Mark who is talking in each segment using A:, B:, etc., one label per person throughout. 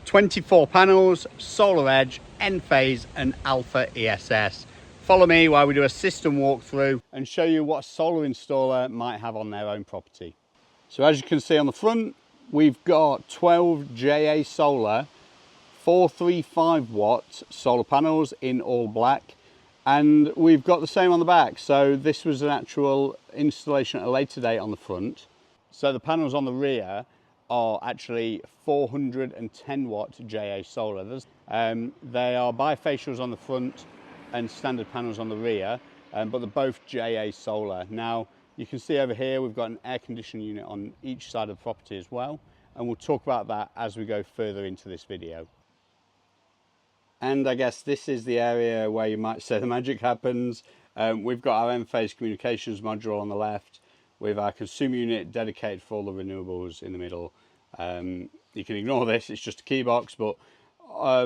A: 24 panels, Solar Edge, Enphase and Alpha ESS. Follow me while we do a system walkthrough and show you what a solar installer might have on their own property. So as you can see on the front, we've got 12 JA Solar 435 watt solar panels in all black, and we've got the same on the back. So this was an actual installation at a later date on the front. So the panels on the rear are actually 410 watt JA Solar. They are bifacials on the front and standard panels on the rear, but they're both JA Solar. Now you can see over here we've got an air conditioning unit on each side of the property as well, and we'll talk about that as we go further into this video. And I guess this is the area where you might say the magic happens. We've got our Enphase communications module on the left with our consumer unit dedicated for all the renewables in the middle. You can ignore this, it's just a key box, but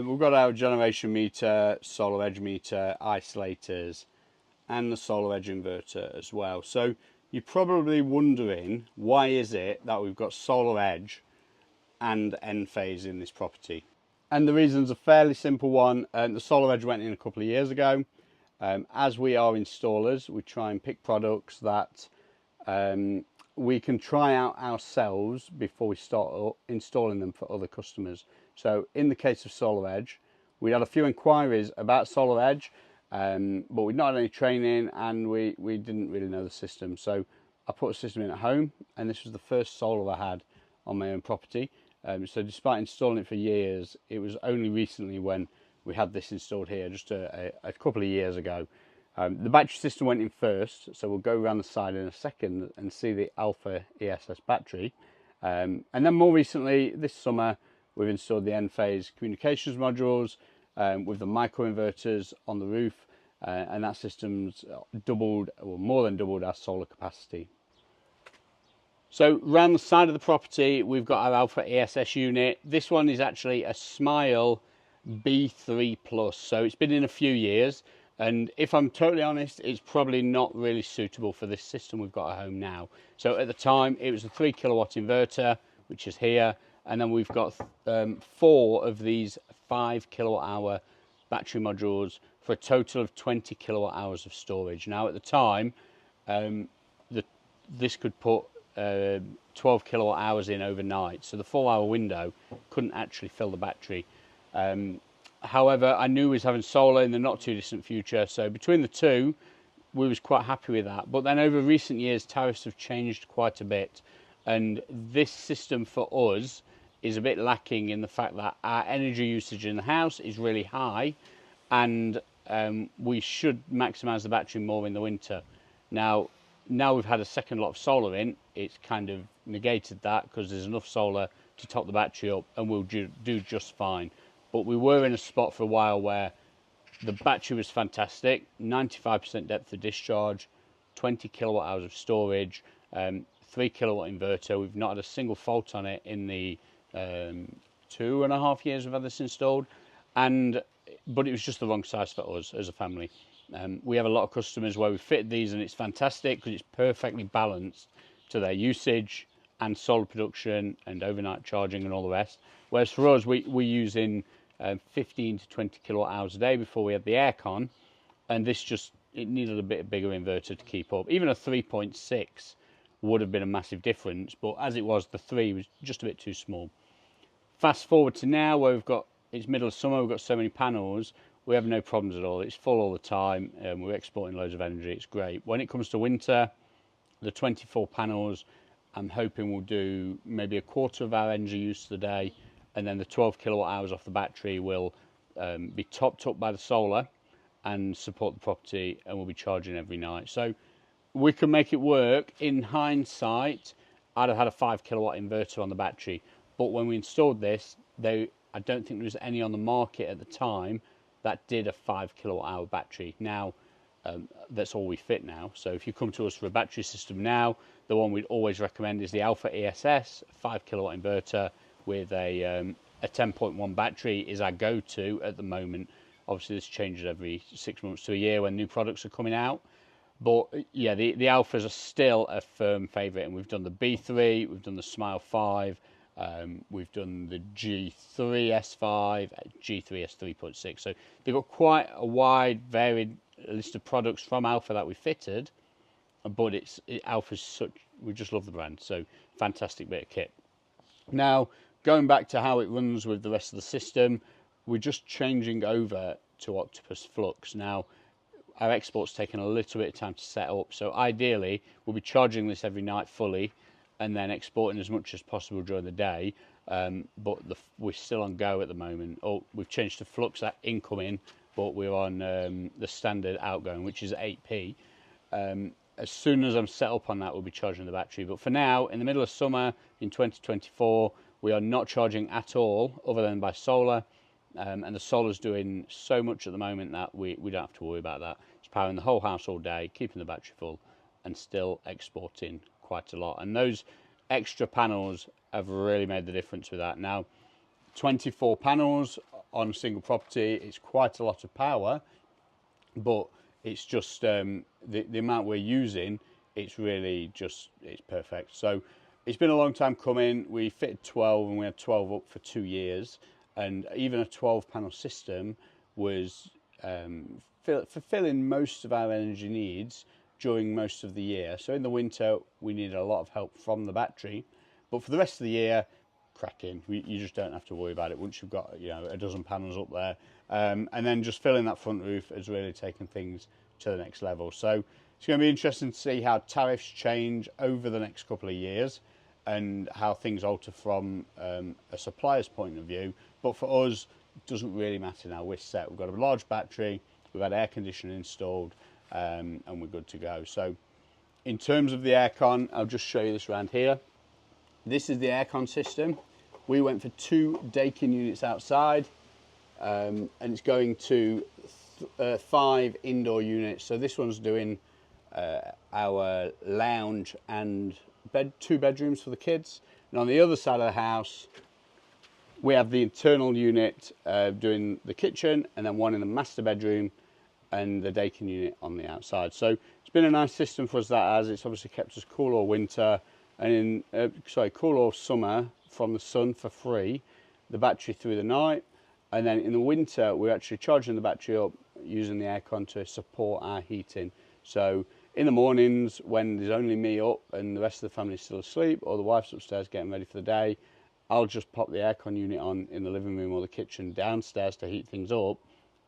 A: we've got our generation meter, Solar Edge meter, isolators, and the Solar Edge inverter as well. So you're probably wondering, why is it that we've got Solar Edge and Enphase in this property? And the reason's a fairly simple one. The Solar Edge went in a couple of years ago. As we are installers, we try and pick products that we can try out ourselves before we start installing them for other customers. So in the case of Solar Edge, we had a few inquiries about Solar Edge, but we'd not had any training and we didn't really know the system. So I put a system in at home, and this was the first solar I had on my own property. So despite installing it for years, it was only recently when we had this installed here, just a couple of years ago. The battery system went in first, so we'll go around the side in a second and see the Alpha ESS battery. And then more recently, this summer, we've installed the Enphase communications modules with the microinverters on the roof, and that system's doubled, or more than doubled, our solar capacity. So around the side of the property, we've got our Alpha ESS unit. This one is actually a Smile B3 Plus, so it's been in a few years. And if I'm totally honest, it's probably not really suitable for this system we've got at home now. So at the time, it was a 3 kilowatt inverter, which is here. And then we've got 4 of these 5 kilowatt hour battery modules for a total of 20 kilowatt hours of storage. Now at the time, this could put 12 kilowatt hours in overnight. So the 4-hour window couldn't actually fill the battery. However, I knew we was having solar in the not too distant future, so between the two, we was quite happy with that. But then over recent years, tariffs have changed quite a bit, and this system for us is a bit lacking in the fact that our energy usage in the house is really high, and we should maximise the battery more in the winter. Now we've had a second lot of solar in, it's kind of negated that because there's enough solar to top the battery up, and we'll do just fine. But we were in a spot for a while where the battery was fantastic, 95% depth of discharge, 20 kilowatt hours of storage, 3 kilowatt inverter. We've not had a single fault on it in the 2.5 years we've had this installed, but it was just the wrong size for us as a family. We have a lot of customers where we fit these and it's fantastic because it's perfectly balanced to their usage and solar production and overnight charging and all the rest. Whereas for us, we're using 15 to 20 kilowatt hours a day before we had the aircon, and it needed a bit bigger inverter to keep up. Even a 3.6 would have been a massive difference, but as it was, the 3 was just a bit too small. Fast forward to now, where it's middle of summer, we've got so many panels, we have no problems at all. It's full all the time, we're exporting loads of energy, it's great. When it comes to winter, the 24 panels, I'm hoping we'll do maybe a quarter of our energy use of the day, and then the 12 kilowatt hours off the battery will be topped up by the solar and support the property, and we'll be charging every night. So we can make it work. In hindsight, I'd have had a 5 kilowatt inverter on the battery, but when we installed this, I don't think there was any on the market at the time that did a 5 kilowatt hour battery. Now that's all we fit now. So if you come to us for a battery system now, the one we'd always recommend is the Alpha ESS 5 kilowatt inverter with a 10.1 battery is our go-to at the moment. Obviously this changes every 6 months to a year when new products are coming out, but yeah, the Alphas are still a firm favourite, and we've done the B3, we've done the Smile 5, We've done the G3S5, G3S 3.6. So they've got quite a wide, varied list of products from Alpha that we fitted. But Alpha's such, we just love the brand. So fantastic bit of kit. Now, going back to how it runs with the rest of the system, we're just changing over to Octopus Flux. Now, our export's taken a little bit of time to set up, so ideally we'll be charging this every night fully and then exporting as much as possible during the day, but we're still on go at the moment. We've changed to Flux at incoming, but we're on the standard outgoing, which is 8p. As soon as I'm set up on that, we'll be charging the battery. But for now, in the middle of summer in 2024, we are not charging at all other than by solar. And the solar's doing so much at the moment that we don't have to worry about that. It's powering the whole house all day, keeping the battery full, and still exporting quite a lot. And those extra panels have really made the difference with that. Now, 24 panels on a single property, it's quite a lot of power, but it's just the amount we're using, it's really just, it's perfect. So it's been a long time coming. We fitted 12 and we had 12 up for 2 years. And even a 12 panel system was fulfilling most of our energy needs during most of the year. So in the winter, we needed a lot of help from the battery, but for the rest of the year, cracking. You just don't have to worry about it once you've got, you know, a dozen panels up there. And then just filling that front roof has really taken things to the next level. So it's going to be interesting to see how tariffs change over the next couple of years and how things alter from a supplier's point of view. But for us, it doesn't really matter now. We're set. We've got a large battery, we've had air conditioning installed, and we're good to go. So in terms of the aircon, I'll just show you this around here. This is the aircon system. We went for 2 Dakin units outside, and it's going to 5 indoor units. So this one's doing our lounge and 2 bedrooms for the kids. And on the other side of the house, we have the internal unit doing the kitchen, and then one in the master bedroom, and the Dakin unit on the outside. So it's been a nice system for us, that has. It's obviously kept us cool all winter, and cool all summer from the sun for free, the battery through the night. And then in the winter, we're actually charging the battery up using the aircon to support our heating. So in the mornings, when there's only me up and the rest of the family is still asleep, or the wife's upstairs getting ready for the day, I'll just pop the aircon unit on in the living room or the kitchen downstairs to heat things up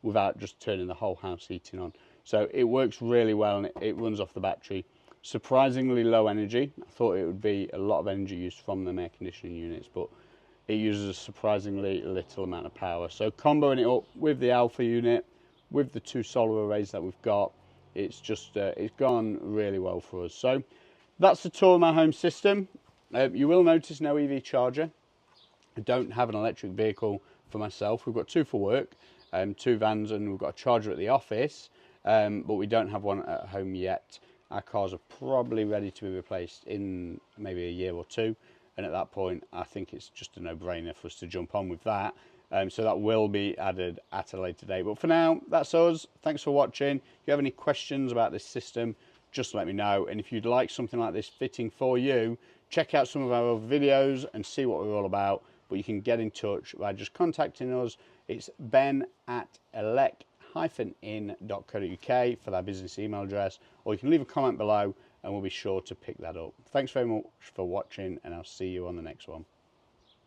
A: without just turning the whole house heating on. So it works really well, and it runs off the battery. Surprisingly low energy. I thought it would be a lot of energy used from the air conditioning units, but it uses a surprisingly little amount of power. So comboing it up with the Alpha unit, with the 2 solar arrays that we've got, it's just it's gone really well for us. So that's the tour of my home system. You will notice no EV charger. I don't have an electric vehicle for myself. We've got 2 for work, 2 vans, and we've got a charger at the office, but we don't have one at home yet. Our cars are probably ready to be replaced in maybe a year or 2, and at that point I think it's just a no-brainer for us to jump on with that. So that will be added at a later date. But for now, that's us. Thanks for watching. If you have any questions about this system, just let me know. And if you'd like something like this fitting for you, check out some of our other videos and see what we're all about. But you can get in touch by just contacting us. It's ben@elec-in.co.uk for that business email address, or you can leave a comment below and we'll be sure to pick that up. Thanks very much for watching, and I'll see you on the next one.